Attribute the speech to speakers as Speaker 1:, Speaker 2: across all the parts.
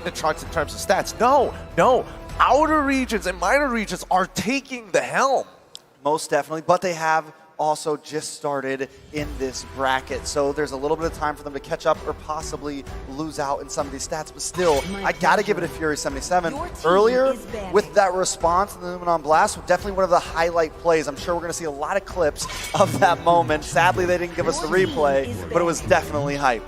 Speaker 1: leading the charts in terms of stats. No, no. Outer regions and minor regions are taking the helm.
Speaker 2: Most definitely, but they have also just started in this bracket, so there's a little bit of time for them to catch up or possibly lose out in some of these stats, but still, I gotta give it a Fury 77. Earlier, with that response in the Luminon Blast, definitely one of the highlight plays. I'm sure we're gonna see a lot of clips of that moment. Sadly, they didn't give us the replay, but it was definitely hype.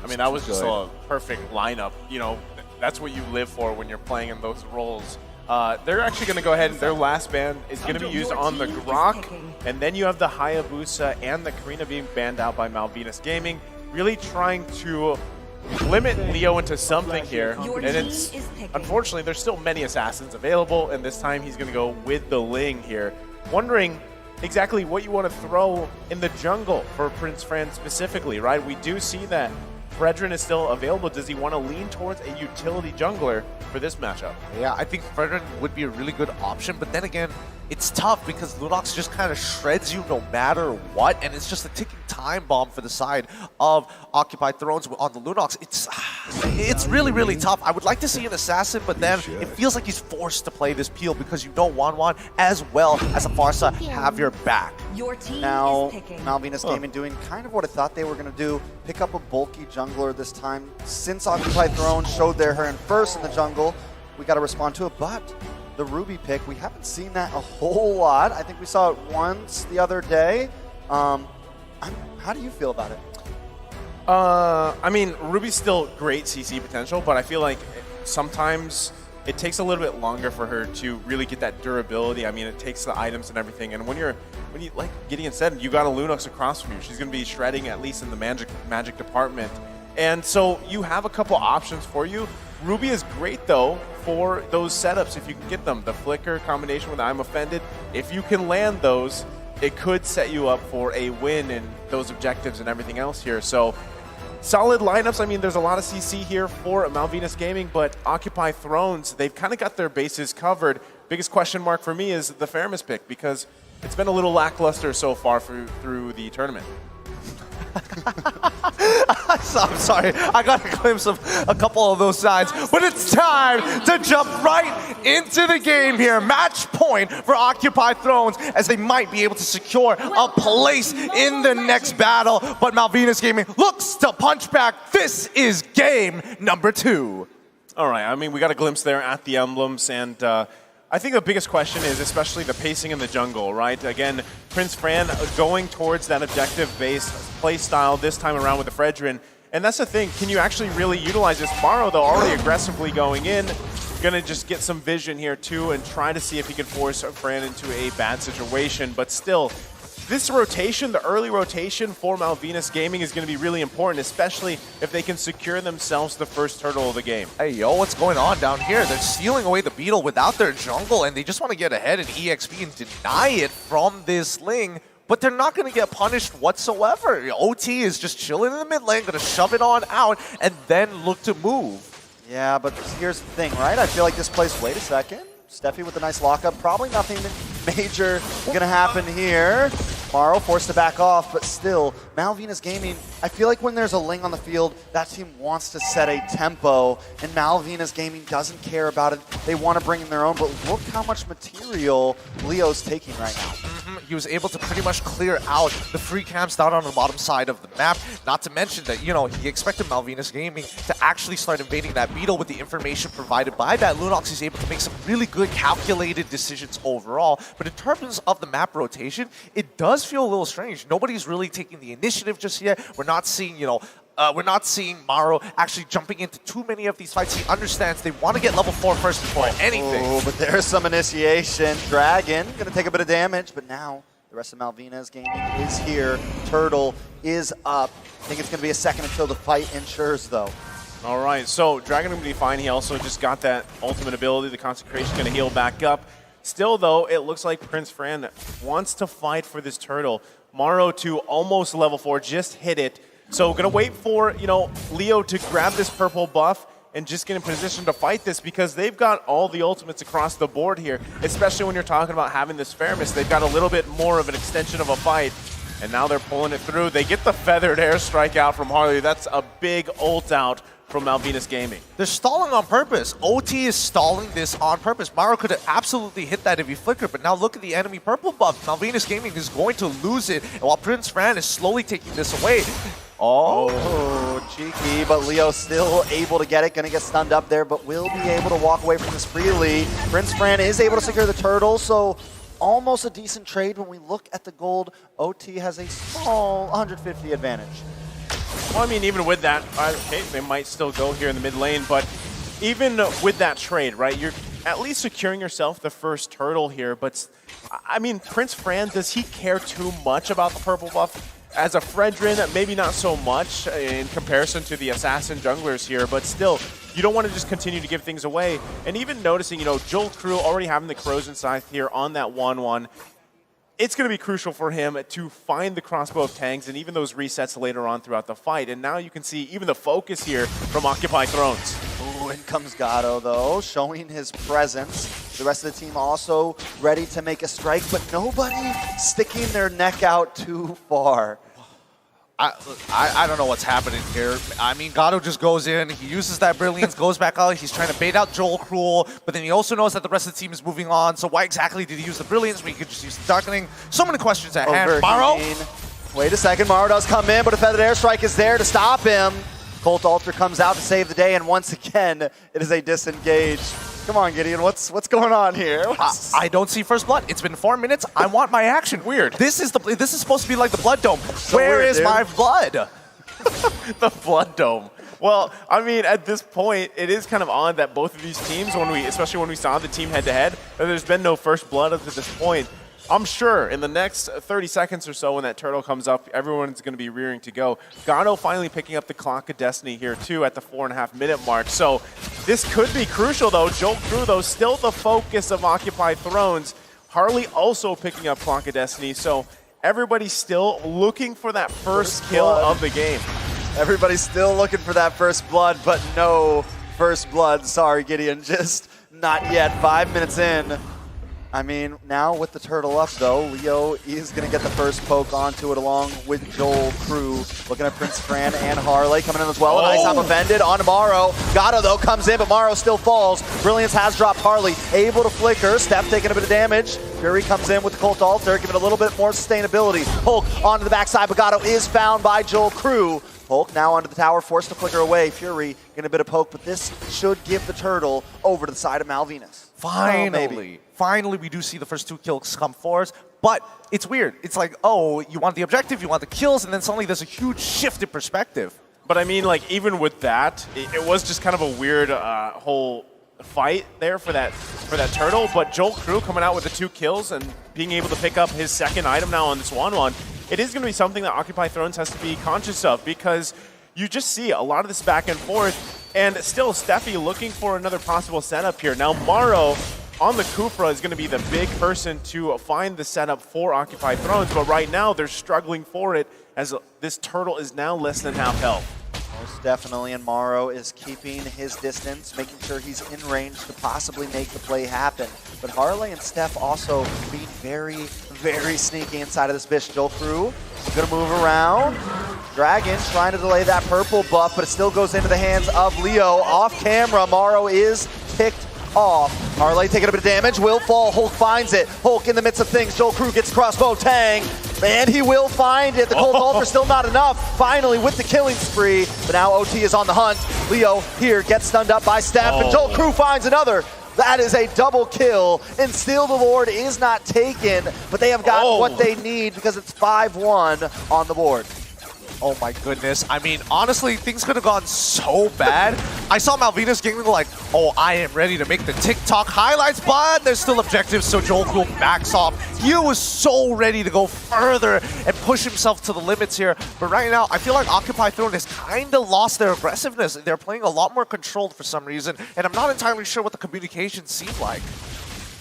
Speaker 3: I mean, that was just a perfect lineup. You know, that's what you live for when you're playing in those roles. They're actually going to go ahead and their last ban is going to be used on the Grok, and then you have the Hayabusa and the Karina being banned out by Malvinas Gaming, really trying to limit Leo into something here. And it's unfortunately, there's still many assassins available, and this time he's going to go with the Ling here. Wondering exactly what you want to throw in the jungle for Prince Fran specifically, right? We do see that Fredrin is still available. Does he want to lean towards a utility jungler for this matchup?
Speaker 1: Yeah, I think Fredrin would be a really good option, but then again, it's tough because Lunox just kind of shreds you no matter what, and it's just a ticking time bomb for the side of Occupied Thrones on the Lunox. It's really, really tough. I would like to see an assassin, but then it feels like he's forced to play this peel because you know Wanwan as well as a Farsa have your back.
Speaker 2: Now, Malvinas Gaming doing kind of what I thought they were going to do, pick up a bulky jungler this time. Since Occupied Throne showed their hand first in the jungle, we got to respond to it, but the Ruby pick, we haven't seen that a whole lot. I think we saw it once the other day. How do you feel about it?
Speaker 3: I mean, Ruby's still great CC potential, but I feel like sometimes it takes a little bit longer for her to really get that durability. I mean, it takes the items and everything, and when you, like Gideon said, you got a Lunox across from you. She's going to be shredding at least in the magic department. And so you have a couple options for you. Ruby is great, though, for those setups if you can get them. The Flicker combination with I'm Offended, if you can land those, it could set you up for a win in those objectives and everything else here. So solid lineups. I mean, there's a lot of CC here for Malvinas Gaming, but Occupy Thrones, they've kind of got their bases covered. Biggest question mark for me is the Faramis pick, because it's been a little lackluster so far through the tournament.
Speaker 1: I'm sorry, I got a glimpse of a couple of those sides, but it's time to jump right into the game here. Match point for Occupied Thrones, as they might be able to secure a place in the next battle, but Malvinas Gaming looks to punch back. This is game number 2.
Speaker 3: All right, I mean, we got a glimpse there at the emblems, and I think the biggest question is especially the pacing in the jungle, right? Again, Prince Fran going towards that objective-based play style this time around with the Fredrin. And that's the thing, can you actually really utilize this? Maro, though, already aggressively going in, gonna just get some vision here too and try to see if he can force Fran into a bad situation. But still, this rotation, the early rotation for Malvinas Gaming is going to be really important, especially if they can secure themselves the first turtle of the game.
Speaker 1: Hey, yo, what's going on down here? They're stealing away the Beetle without their jungle, and they just want to get ahead in EXP and deny it from this Ling, but they're not going to get punished whatsoever. OT is just chilling in the mid lane, going to shove it on out, and then look to move.
Speaker 2: Yeah, but here's the thing, right? I feel like this place, wait a second. Steffi with a nice lockup. Probably nothing major going to happen here. Maro forced to back off, but still, Malvinas Gaming, I feel like when there's a Ling on the field, that team wants to set a tempo, and Malvinas Gaming doesn't care about it. They want to bring in their own, but look how much material Leo's taking right now.
Speaker 1: He was able to pretty much clear out the free camps down on the bottom side of the map. Not to mention that, you know, he expected Malvinas Gaming to actually start invading that Beetle with the information provided by that. Lunox is able to make some really good calculated decisions overall. But in terms of the map rotation, it does feel a little strange. Nobody's really taking the initiative just yet. We're not seeing, you know, we're not seeing Maro actually jumping into too many of these fights. He understands they want to get level 4 first before anything.
Speaker 2: Oh, but there's some initiation. Dragon going to take a bit of damage, but now the rest of Malvinas Gaming is here. Turtle is up. I think it's going to be a second until the fight ensures, though.
Speaker 3: All right, so Dragon going to be fine. He also just got that ultimate ability. The Consecration going to heal back up. Still, though, it looks like Prince Fran wants to fight for this turtle. Maro to almost level 4, just hit it. So gonna wait for, you know, Leo to grab this purple buff and just get in position to fight this, because they've got all the ultimates across the board here, especially when you're talking about having this Faramis. They've got a little bit more of an extension of a fight, and now they're pulling it through. They get the feathered airstrike out from Harley. That's a big ult out from Malvinas Gaming.
Speaker 1: They're stalling on purpose. OT is stalling this on purpose. Mario could have absolutely hit that if he flickered, but now look at the enemy purple buff. Malvinas Gaming is going to lose it, and while Prince Fran is slowly taking this away.
Speaker 2: Oh, cheeky, but Leo still able to get it. Gonna get stunned up there, but will be able to walk away from this freely. Prince Fran is able to secure the turtle, so almost a decent trade. When we look at the gold, OT has a small 150 advantage.
Speaker 3: Well, I mean, even with that, okay, they might still go here in the mid lane, but even with that trade, right, you're at least securing yourself the first turtle here, but I mean, Prince Fran, does he care too much about the purple buff? As a Fredrin, maybe not so much in comparison to the assassin junglers here, but still, you don't want to just continue to give things away. And even noticing, you know, Joel Crew already having the corrosion scythe here on that 1-1, it's going to be crucial for him to find the crossbow of tanks and even those resets later on throughout the fight. And now you can see even the focus here from Occupy Thrones.
Speaker 2: Ooh, in comes Gato, though, showing his presence. The rest of the team also ready to make a strike, but nobody sticking their neck out too far.
Speaker 1: I don't know what's happening here. I mean, Gato just goes in, he uses that Brilliance, goes back out, he's trying to bait out Joel Cruel, but then he also knows that the rest of the team is moving on, so why exactly did he use the Brilliance when he could just use the Darkening? So many questions at hand. Maro?
Speaker 2: Wait a second, Maro does come in, but a Feathered Airstrike is there to stop him. Colt Alter comes out to save the day, and once again, it is a disengage. Come on, Gideon, what's going on here?
Speaker 1: I don't see first blood. It's been 4 minutes. I want my action.
Speaker 3: Weird.
Speaker 1: This is supposed to be like the Blood Dome.
Speaker 2: So
Speaker 1: Where
Speaker 2: weird,
Speaker 1: is
Speaker 2: dude.
Speaker 1: my blood?
Speaker 3: The Blood Dome. Well, I mean, at this point, it is kind of odd that both of these teams, especially when we saw the team head-to-head, that there's been no first blood up to this point. I'm sure in the next 30 seconds or so when that turtle comes up, everyone's going to be rearing to go. Gato finally picking up the Clock of Destiny here, too, at the 4.5-minute mark. So this could be crucial, though. Joel Crew, though, still the focus of Occupy Thrones. Harley also picking up Clock of Destiny. So everybody's still looking for that first kill of the game.
Speaker 2: Everybody's still looking for that first blood, but no first blood. Sorry, Gideon, just not yet. 5 minutes in. I mean, now with the turtle up, though, Leo is going to get the first poke onto it along with Joel Crew. Looking at Prince Fran and Harley coming in as well. Nice time offended on Maro. Gato, though, comes in, but Maro still falls. Brilliance has dropped Harley. Able to flicker. Steph taking a bit of damage. Fury comes in with the Colt Alter, giving it a little bit more sustainability. Hulk onto the backside, but Gato is found by Joel Crew. Hulk now onto the tower, forced to flicker away. Fury getting a bit of poke, but this should give the turtle over to the side of Malvinas.
Speaker 1: Finally, we do see the first 2 kills come forth, but it's weird. It's like, oh, you want the objective, you want the kills, and then suddenly there's a huge shift in perspective.
Speaker 3: But I mean, like, even with that, it was just kind of a weird whole fight there for that turtle. But Joel Crew coming out with the 2 kills and being able to pick up his second item now on this 1-1, it is going to be something that Occupy Thrones has to be conscious of, because you just see a lot of this back and forth, and still Steffi looking for another possible setup here. Now Maro on the Kufra is going to be the big person to find the setup for Occupy Thrones, but right now they're struggling for it as this turtle is now less than half health.
Speaker 2: Most definitely, and Maro is keeping his distance, making sure he's in range to possibly make the play happen. But Harley and Steph also being very, very sneaky inside of this bitch. Joel Crew gonna move around. Dragon trying to delay that purple buff, but it still goes into the hands of Leo. Off camera, Maro is picked off. Harley taking a bit of damage, will fall. Hulk finds it. Hulk in the midst of things. Joel Crew gets crossbow tang, and he will find it. The Cold Alter still not enough. Finally with the killing spree, but now OT is on the hunt. Leo here gets stunned up by Steph, and Joel Crew finds another. That is a double kill, and still the Lord is not taken, but they have got what they need because it's 5-1 on the board.
Speaker 1: Oh my goodness. I mean, honestly, things could have gone so bad. I saw Malvinas Gaming like, oh, I am ready to make the TikTok highlights, but there's still objectives, so Joel Crew backs off. He was so ready to go further and push himself to the limits here. But right now, I feel like Occupy Throne has kind of lost their aggressiveness. They're playing a lot more controlled for some reason, and I'm not entirely sure what the communications seem like.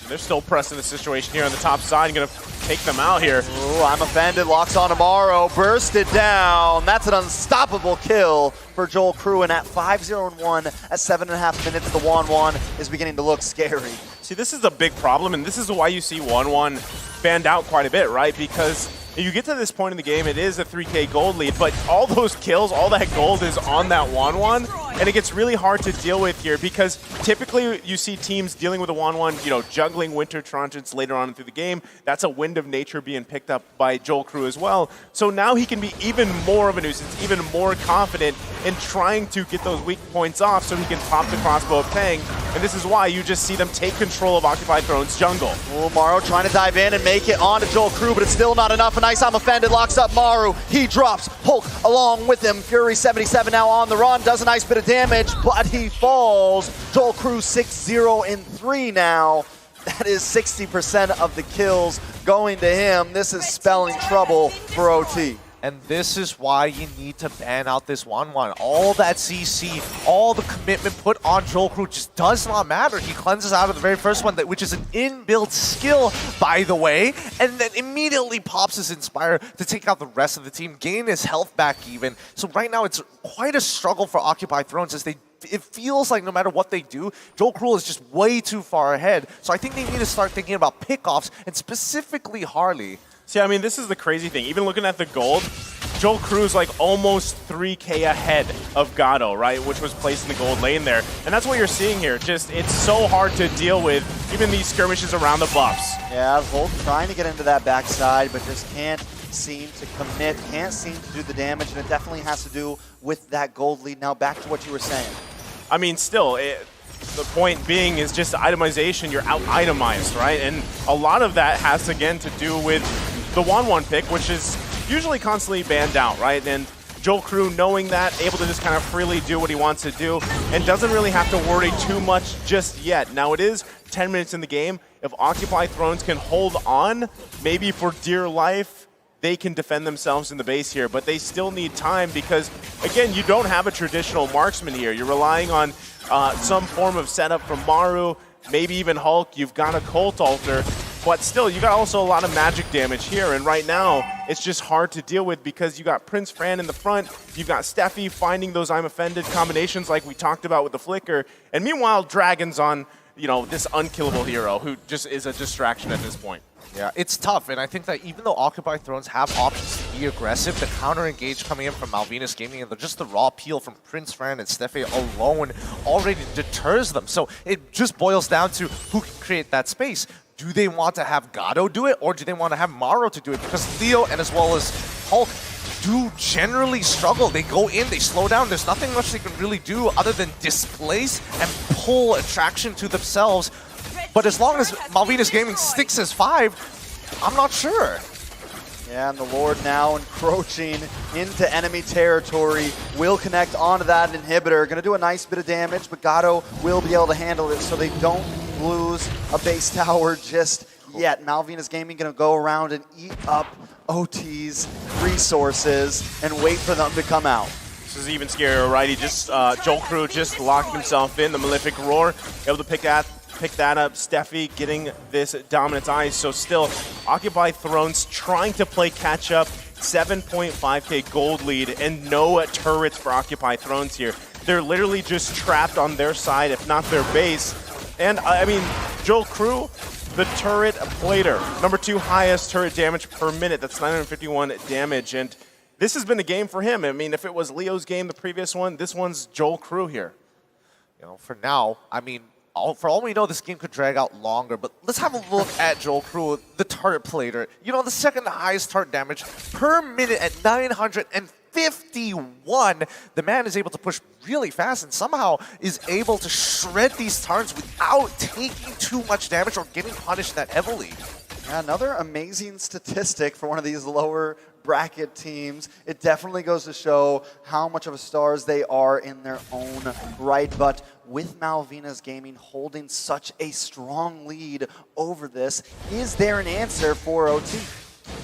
Speaker 3: They're still pressing the situation here on the top side, going to take them out here.
Speaker 2: Ooh, I'm offended, locks on Maro, burst it down. That's an unstoppable kill for Joel Crew, and at 5-0-1 at 7.5 minutes, the 1-1 is beginning to look scary.
Speaker 3: See, this is a big problem, and this is why you see 1-1 banned out quite a bit, right? Because you get to this point in the game, it is a 3K gold lead, but all those kills, all that gold is on that 1-1, and it gets really hard to deal with here because typically you see teams dealing with a 1-1, you know, juggling Winter Trojans later on through the game. That's a Wind of Nature being picked up by Joel Crew as well. So now he can be even more of a nuisance, even more confident in trying to get those weak points off so he can pop the crossbow of Peng. And this is why you just see them take control of Occupy Throne's jungle.
Speaker 2: Oh, Maru trying to dive in and make it onto Joel Crew, but it's still not enough. A nice I'm offended, locks up Maru. He drops Hulk along with him. Fury 77 now on the run, does a nice bit of damage, but he falls. Joel Crew 6-0 in 3 now. That is 60% of the kills going to him. This is spelling trouble for OT.
Speaker 1: And this is why you need to ban out this 1-1. All that CC, all the commitment put on Joel Crew just does not matter. He cleanses out of the very first one, which is an inbuilt skill, by the way, and then immediately pops his Inspire to take out the rest of the team, gain his health back even. So right now it's quite a struggle for Occupy Thrones as it feels like no matter what they do, Joel Crew is just way too far ahead. So I think they need to start thinking about pickoffs, and specifically Harley.
Speaker 3: See, I mean, this is the crazy thing. Even looking at the gold, Joel Crew's like almost 3K ahead of Gato, right? Which was placed in the gold lane there. And that's what you're seeing here. Just, it's so hard to deal with, even these skirmishes around the buffs.
Speaker 2: Yeah, Volt trying to get into that backside, but just can't seem to commit, can't seem to do the damage, and it definitely has to do with that gold lead. Now back to what you were saying.
Speaker 3: I mean, still, the point being is just itemization. You're out-itemized, right? And a lot of that has, again, to do with the 1-1 pick, which is usually constantly banned out, right? And Joel Crew, knowing that, able to just kind of freely do what he wants to do and doesn't really have to worry too much just yet. Now, it is 10 minutes in the game. If Occupy Thrones can hold on, maybe for dear life, they can defend themselves in the base here, but they still need time because, again, you don't have a traditional marksman here. You're relying on some form of setup from Maru, maybe even Hulk. You've got a Cult Altar, but still, you got also a lot of magic damage here, and right now, it's just hard to deal with because you got Prince Fran in the front, you've got Steffi finding those I'm Offended combinations like we talked about with the Flicker, and meanwhile, Dragon's on, you know, this unkillable hero who just is a distraction at this point.
Speaker 1: Yeah, it's tough, and I think that even though Occupy Thrones have options to be aggressive, the counter-engage coming in from Malvinas Gaming and just the raw peel from Prince Fran and Steffi alone already deters them. So it just boils down to who can create that space. Do they want to have Gato do it, or do they want to have Maru to do it? Because Leo and as well as Hulk do generally struggle. They go in, they slow down. There's nothing much they can really do other than displace and pull attraction to themselves. But as long as Malvinas Gaming sticks as 5, I'm not sure.
Speaker 2: Yeah, and the Lord now encroaching into enemy territory. Will connect onto that inhibitor. Going to do a nice bit of damage, but Gato will be able to handle it so they don't lose a base tower just yet. Malvinas Gaming going to go around and eat up OT's resources and wait for them to come out.
Speaker 3: This is even scarier, right? He just, Joel Crew just locked himself in, the Malefic Roar, able to pick that up. Steffi getting this Dominance Ice. So still, Occupy Thrones trying to play catch up. 7.5k gold lead and no turrets for Occupy Thrones here. They're literally just trapped on their side, if not their base. And I mean, Joel Crew, the turret plater, number 2 highest turret damage per minute. That's 951 damage. And this has been a game for him. I mean, if it was Leo's game, the previous one, this one's Joel Crew here.
Speaker 1: You know, for now, I mean, for all we know, this game could drag out longer, but let's have a look at Joel Crew, the turret plater. You know, the second highest turret damage per minute at 951. The man is able to push really fast and somehow is able to shred these turrets without taking too much damage or getting punished that heavily.
Speaker 2: Yeah, another amazing statistic for one of these lower bracket teams. It definitely goes to show how much of a stars they are in their own right. But with Malvinas Gaming holding such a strong lead over this, is there an answer for OT?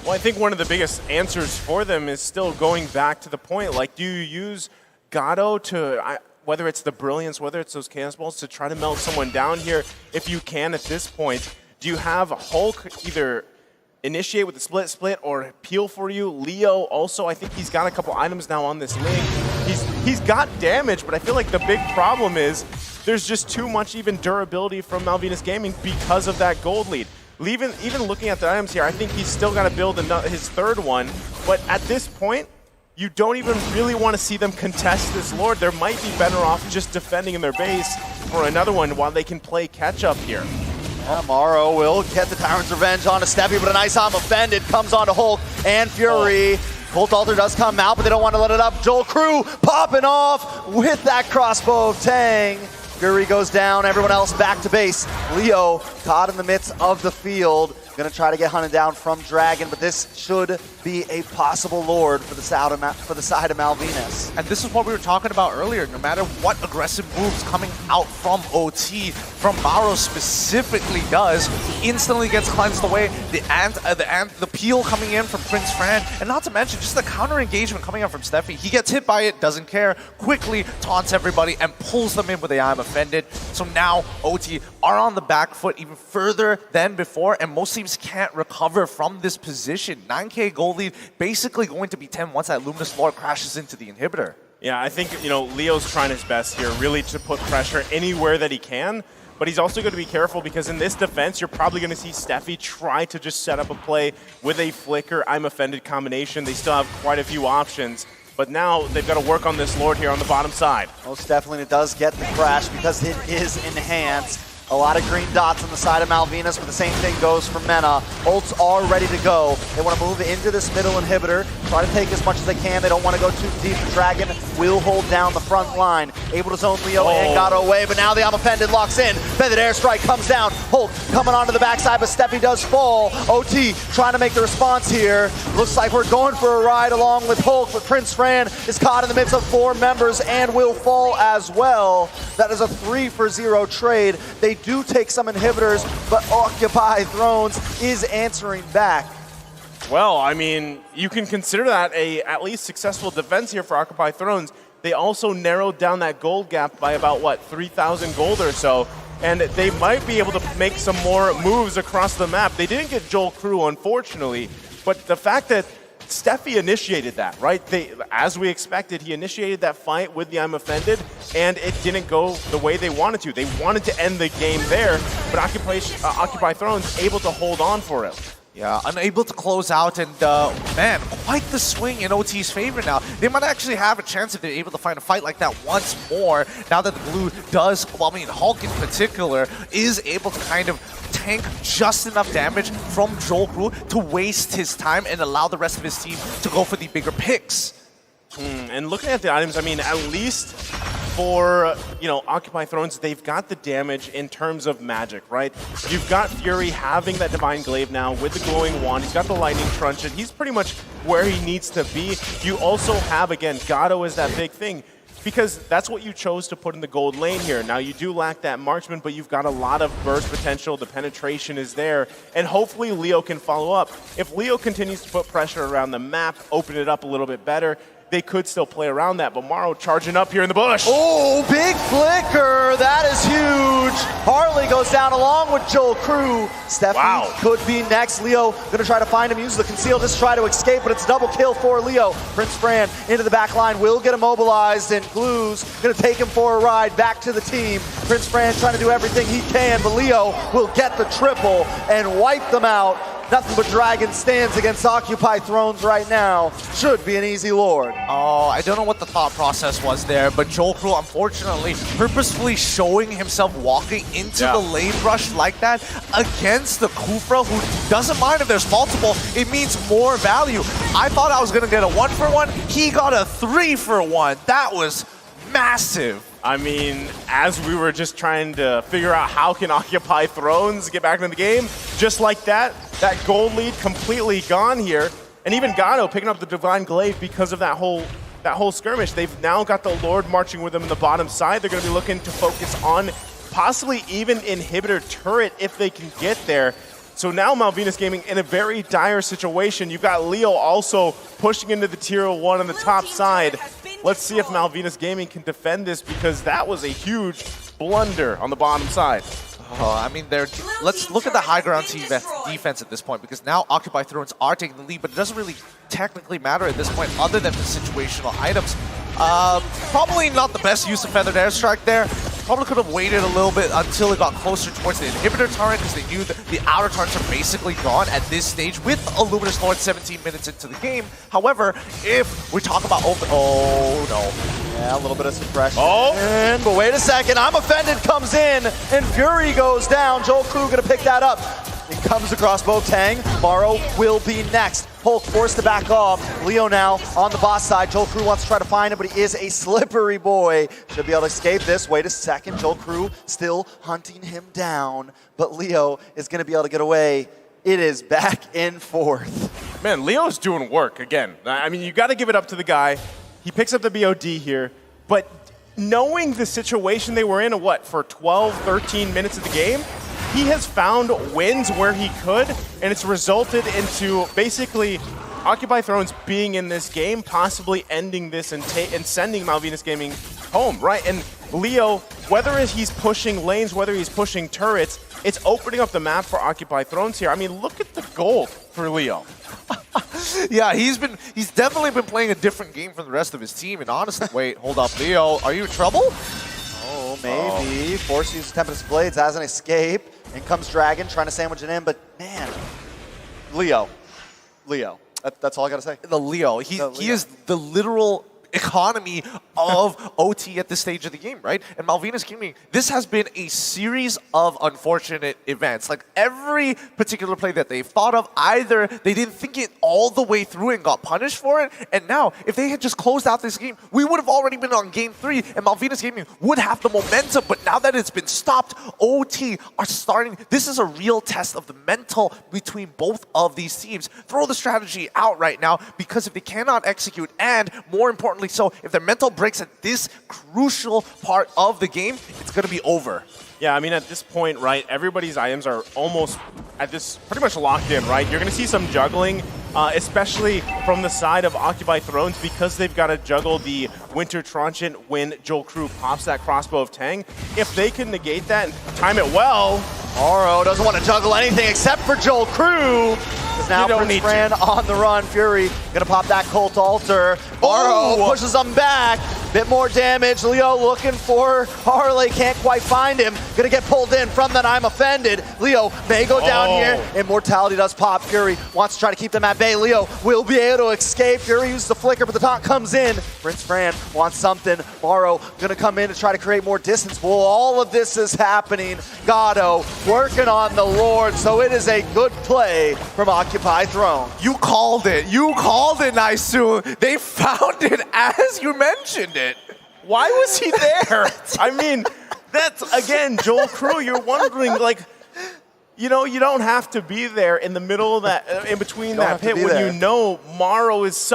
Speaker 3: Well, I think one of the biggest answers for them is still going back to the point. Like, do you use Gato to, whether it's the Brilliance, whether it's those Chaos Balls, to try to melt someone down here if you can at this point? Do you have Hulk either initiate with the split or peel for you? Leo also, I think he's got a couple items now on this link. He's got damage, but I feel like the big problem is there's just too much even durability from Malvinas Gaming because of that gold lead. Even looking at the items here, I think he's still got to build his third one. But at this point, you don't even really want to see them contest this Lord. They might be better off just defending in their base for another one while they can play catch-up here.
Speaker 2: Yeah, Morrow will get the Tyrant's Revenge onto Steffi, but a nice I'm offended comes onto Hulk and Fury. Colt Alter does come out, but they don't want to let it up. Joel Crew popping off with that crossbow of Tang. Fury goes down, everyone else back to base. Leo caught in the midst of the field. Gonna try to get hunted down from Dragon, but this should be a possible Lord for the side of Malvinas.
Speaker 1: And this is what we were talking about earlier. No matter what aggressive moves coming out from OT, from Mauro specifically does, he instantly gets cleansed away. The peel coming in from Prince Fran, and not to mention just the counter engagement coming out from Steffi. He gets hit by it, doesn't care, quickly taunts everybody and pulls them in with a I'm offended. So now OT are on the back foot even further than before, and most teams can't recover from this position. 9K gold lead basically going to be 10 once that Luminous Lord crashes into the inhibitor.
Speaker 3: Yeah, I think, Leo's trying his best here, really to put pressure anywhere that he can. But he's also going to be careful because in this defense, you're probably going to see Steffi try to just set up a play with a flicker, I'm offended combination. They still have quite a few options. But now they've got to work on this Lord here on the bottom side.
Speaker 2: Most definitely it does get the crash because it is enhanced. A lot of green dots on the side of Malvinas, but the same thing goes for Mena. Ults are ready to go. They want to move into this middle inhibitor, try to take as much as they can. They don't want to go too deep. Dragon will hold down the front line. Able to zone Leo and got away, but now the I'm offended locks in. Feathered Airstrike comes down. Hulk coming onto the backside, but Steffi does fall. OT trying to make the response here. Looks like we're going for a ride along with Hulk, but Prince Fran is caught in the midst of 4 members and will fall as well. That is a 3-for-0 trade. They do take some inhibitors, but Occupy Thrones is answering back.
Speaker 3: Well, I mean, you can consider that a at least successful defense here for Occupy Thrones. They also narrowed down that gold gap by about, 3,000 gold or so, and they might be able to make some more moves across the map. They didn't get Joel Crew, unfortunately, but the fact that Steffi initiated that, right? As we expected, he initiated that fight with the I'm offended, and it didn't go the way they wanted to. They wanted to end the game there, but Occupy Thrones able to hold on for it.
Speaker 1: Yeah, unable to close out, and man, quite the swing in OT's favor now. They might actually have a chance if they're able to find a fight like that once more, now that the blue does, Hulk in particular, is able to kind of tank just enough damage from Joel Crew to waste his time and allow the rest of his team to go for the bigger picks.
Speaker 3: And looking at the items, I mean, at least for, Occupy Thrones, they've got the damage in terms of magic, right? You've got Fury having that Divine Glaive now with the Glowing Wand. He's got the Lightning Truncheon. He's pretty much where he needs to be. You also have, again, Gato is that big thing, because that's what you chose to put in the gold lane here. Now, you do lack that marksman, but you've got a lot of burst potential. The penetration is there, and hopefully Leo can follow up. If Leo continues to put pressure around the map, open it up a little bit better, they could still play around that, but Morrow charging up here in the bush.
Speaker 2: Oh, big flicker. That is huge. Harley goes down along with Joel Crew. Steffi could be next. Leo gonna try to find him, use the conceal, just try to escape, but it's double kill for Leo. Prince Fran into the back line, will get immobilized, and Glue's gonna take him for a ride back to the team. Prince Fran trying to do everything he can, but Leo will get the triple and wipe them out. Nothing but Dragon stands against Occupy Thrones right now. Should be an easy Lord.
Speaker 1: Oh, I don't know what the thought process was there, but Joel Crew, unfortunately, purposefully showing himself walking into the lane rush like that against the Kufra, who doesn't mind if there's multiple. It means more value. I thought I was going to get a 1-for-1. He got a 3-for-1. That was massive.
Speaker 3: I mean, as we were just trying to figure out how can Occupy Thrones get back into the game, just like that gold lead completely gone here. And even Gato picking up the Divine Glaive because of that whole skirmish. They've now got the Lord marching with them in the bottom side. They're going to be looking to focus on possibly even Inhibitor Turret if they can get there. So now Malvinas Gaming in a very dire situation. You've got Leo also pushing into the tier 1 on the top side. Let's see if Malvinas Gaming can defend this, because that was a huge blunder on the bottom side.
Speaker 1: Oh, I mean, let's look at the high ground defense at this point, because now Occupy Thrones are taking the lead, but it doesn't really technically matter at this point other than the situational items. Probably not the best use of Feathered Airstrike there, probably could have waited a little bit until it got closer towards the inhibitor turret because they knew that the outer turrets are basically gone at this stage with a Luminous Lord 17 minutes into the game. However, if we talk about oh no.
Speaker 2: Yeah, a little bit of suppression.
Speaker 3: Oh.
Speaker 2: But wait a second, I'm Offended comes in, and Fury goes down. Joel Crew gonna pick that up. It comes across both Tang. Morrow will be next. Hulk forced to back off. Leo now on the boss side. Joel Crew wants to try to find him, but he is a slippery boy. Should be able to escape this. Wait a second. Joel Crew still hunting him down, but Leo is going to be able to get away. It is back and forth.
Speaker 3: Man, Leo's doing work again. I mean, you got to give it up to the guy. He picks up the BOD here, but knowing the situation they were in, for 12, 13 minutes of the game, he has found wins where he could, and it's resulted into basically Occupy Thrones being in this game, possibly ending this and sending Malvinas Gaming home, right? And Leo, whether he's pushing lanes, whether he's pushing turrets, it's opening up the map for Occupy Thrones here. I mean, look at the gold for Leo.
Speaker 1: Yeah, he's definitely been playing a different game from the rest of his team. And honestly, wait, hold up, Leo, are you in trouble?
Speaker 2: Oh, maybe. Force uses Tempest Blades as an escape. In comes Dragon, trying to sandwich it in, but man, Leo. That's all I gotta say.
Speaker 1: The Leo. He is the literal economy of OT at this stage of the game, right? And Malvinas Gaming, this has been a series of unfortunate events. Like every particular play that they've thought of, either they didn't think it all the way through and got punished for it, and now if they had just closed out this game, we would have already been on game 3 and Malvinas Gaming would have the momentum, but now that it's been stopped, OT are starting. This is a real test of the mental between both of these teams. Throw the strategy out right now, because if they cannot execute, and more importantly so, if their mental breaks at this crucial part of the game, it's going to be over.
Speaker 3: Yeah, I mean, at this point, right, everybody's items are almost at this pretty much locked in, right? You're going to see some juggling, especially from the side of Occupy Thrones, because they've got to juggle the Winter Transient when Joel Crew pops that crossbow of Tang. If they can negate that and time it well...
Speaker 2: Morrow doesn't want to juggle anything except for Joel Crew. Because now Prince Fran on the run. Fury going to pop that Cult Altar. Morrow pushes him back. Bit more damage. Leo looking for Harley. Can't quite find him. Going to get pulled in from that I'm Offended. Leo may go down here. Immortality does pop. Fury wants to try to keep them at bay. Leo will be able to escape. Fury uses the flicker, but the taunt comes in. Prince Fran wants something. Morrow going to come in to try to create more distance. Well, all of this is happening. Gado working on the Lord, so it is a good play from Occupy Throne.
Speaker 1: You called it. You called it, Naisu. They found it as you mentioned it.
Speaker 3: Why was he there? I mean, that's, again, Joel Crew, you're wondering, like, you know, you don't have to be there in the middle of that, in between that pit when you know Morrow is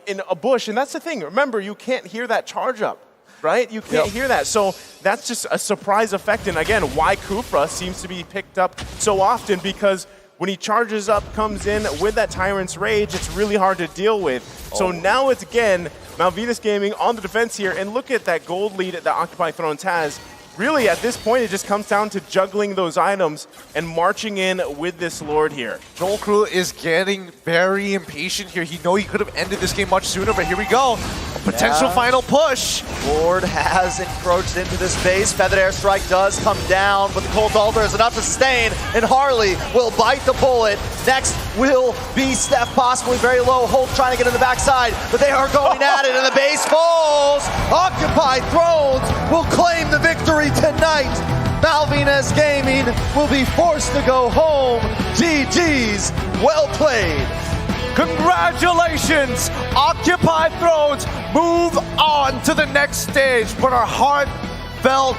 Speaker 3: in a bush. And that's the thing. Remember, you can't hear that charge up. Right? You can't hear that. So that's just a surprise effect. And again, why Kufra seems to be picked up so often, because when he charges up, comes in with that Tyrant's Rage, it's really hard to deal with. So now it's, again, Malvinas Gaming on the defense here. And look at that gold lead that Occupy Thrones has. Really, at this point, it just comes down to juggling those items and marching in with this Lord here.
Speaker 1: Joel Crew is getting very impatient here. He knows he could have ended this game much sooner, but here we go. A potential final push.
Speaker 2: Lord has encroached into this base. Feathered Airstrike does come down, but the Cold Altar is enough to sustain, and Harley will bite the bullet. Next will be Steph, possibly very low. Hulk trying to get in the backside, but they are going at it, and the base falls. Occupy Thrones will claim the victory tonight. Malvinas Gaming will be forced to go home. GG's, well played.
Speaker 1: Congratulations, Occupy Thrones move on to the next stage, but our heartfelt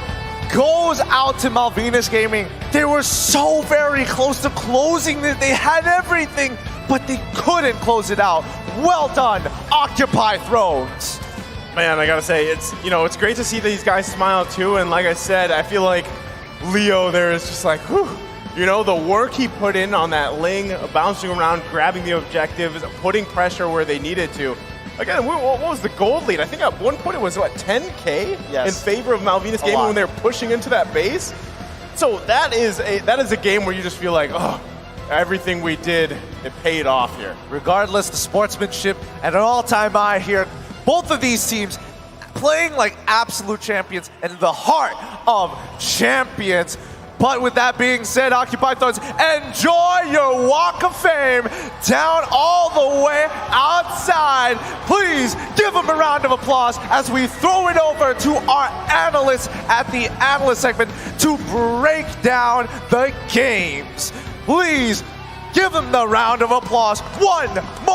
Speaker 1: goes out to Malvinas Gaming. They were so very close to closing this. They had everything, but they couldn't close it out. Well done, Occupy Thrones.
Speaker 3: Man, I gotta say, it's great to see these guys smile too. And like I said, I feel like Leo there is just like, whew. You know, the work he put in on that Ling, bouncing around, grabbing the objectives, putting pressure where they needed to. Again, what was the gold lead? I think at one point it was, 10K in favor of Malvinas Gaming when they're pushing into that base? So that is a game where you just feel like, oh, everything we did, it paid off here.
Speaker 1: Regardless, the sportsmanship at an all-time high here. Both of these teams playing like absolute champions, and the heart of Champions. But with that being said, Occupied Thrones, enjoy your walk of fame down all the way outside. Please give them a round of applause as we throw it over to our analysts at the analyst segment to break down the games. Please give them the round of applause one more